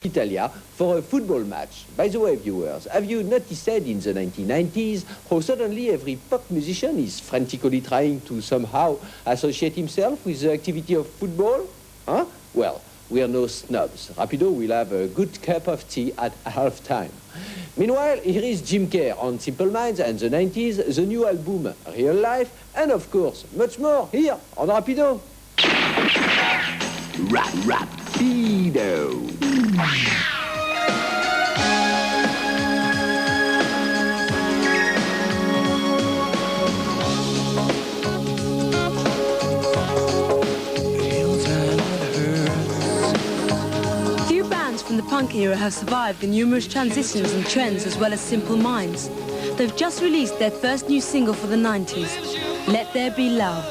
Italia for a football match. By the way, viewers, have you noticed in the 1990s how suddenly every pop musician is frantically trying to somehow associate himself with the activity of football? Huh? Well, we are no snobs. Rapido will have a good cup of tea at half-time. Meanwhile, here is Jim Kerr on Simple Minds and the 90s, the new album Real Life, and of course, much more here on Rapido. Rapido. From the punk era have survived the numerous transitions and trends as well as Simple Minds. They've just released their first new single for the 90s, Let There Be Love.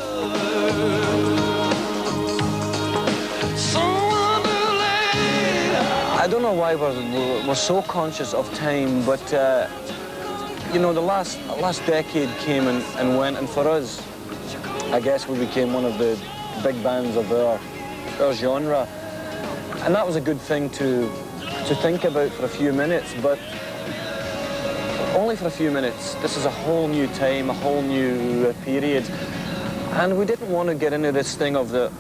I don't know why we're so conscious of time, but you know, the last decade came and went, and for us, I guess we became one of the big bands of our genre. And that was a good thing to think about for a few minutes, but only for a few minutes. This is a whole new time, a whole new period. And we didn't want to get into this thing of the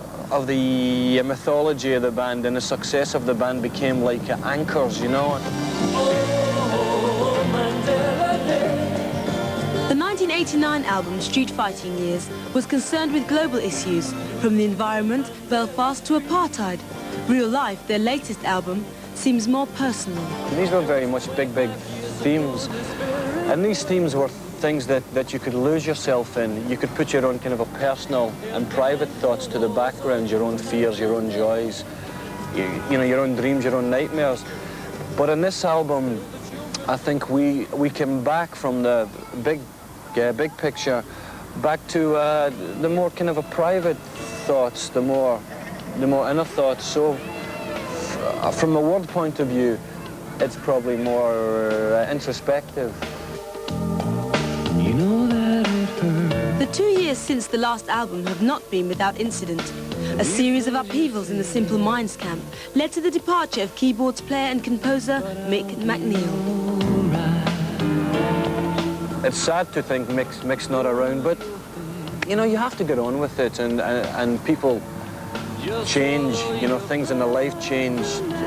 mythology of the band, and the success of the band became like anchors, you know. The 1989 album, Street Fighting Years, was concerned with global issues, from the environment, Belfast to apartheid. Real Life, their latest album, seems more personal. These were very much big themes. And these themes were things that you could lose yourself in. You could put your own kind of a personal and private thoughts to the background, your own fears, your own joys, you know, your own dreams, your own nightmares. But in this album, I think we came back from the big picture, back to the more kind of a private thoughts, the more inner thoughts. So from a word point of view, it's probably more introspective. You know that it hurts. The 2 years since the last album have not been without incident. A series of upheavals in the Simple Minds camp led to the departure of keyboards player and composer Mick McNeil. It's sad to think Mick's not around, but you know, you have to get on with it, and people change, you know, things in their life change,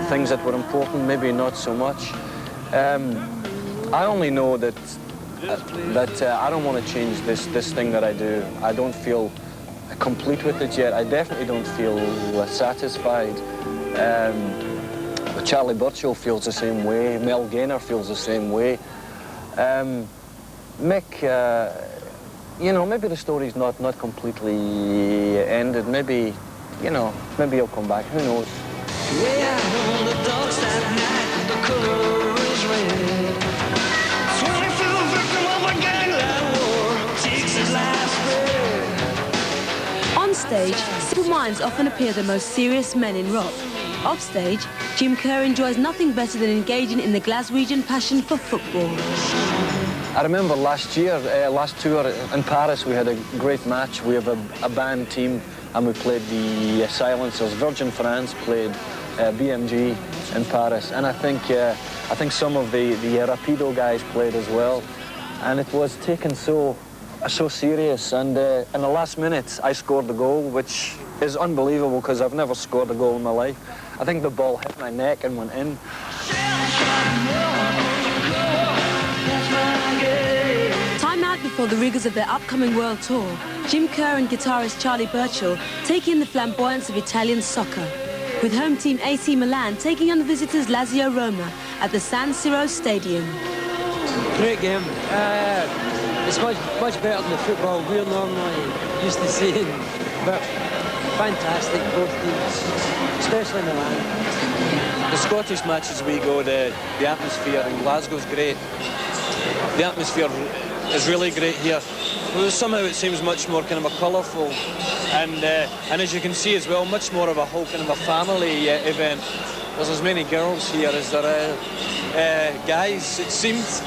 things that were important, maybe not so much. I only know that I don't want to change this thing that I do. I don't feel complete with it yet. I definitely don't feel satisfied. Charlie Burchill feels the same way. Mel Gaynor feels the same way. Mick, you know, maybe the story's not completely ended. Maybe, you know, maybe he'll come back. Who knows? On stage, Simple Minds often appear the most serious men in rock. Off stage, Jim Kerr enjoys nothing better than engaging in the Glaswegian passion for football. I remember last year, last tour in Paris, we had a great match. We have a band team, and we played the Silencers. Virgin France played BMG in Paris, and I think some of the Rapido guys played as well. And it was taken so serious, and in the last minute I scored the goal, which is unbelievable because I've never scored a goal in my life. I think the ball hit my neck and went in. Time out before the rigours of their upcoming world tour, Jim Kerr and guitarist Charlie Burchill take in the flamboyance of Italian soccer, with home team AC Milan taking on the visitors Lazio Roma at the San Siro Stadium. Great game. It's much better than the football we're normally used to seeing, but fantastic, both teams, especially Milan. The Scottish matches we go, the atmosphere in Glasgow's great. The atmosphere is really great here. Well, somehow it seems much more kind of a colourful, and as you can see as well, much more of a whole kind of a family event. There's as many girls here as there are guys, it seems.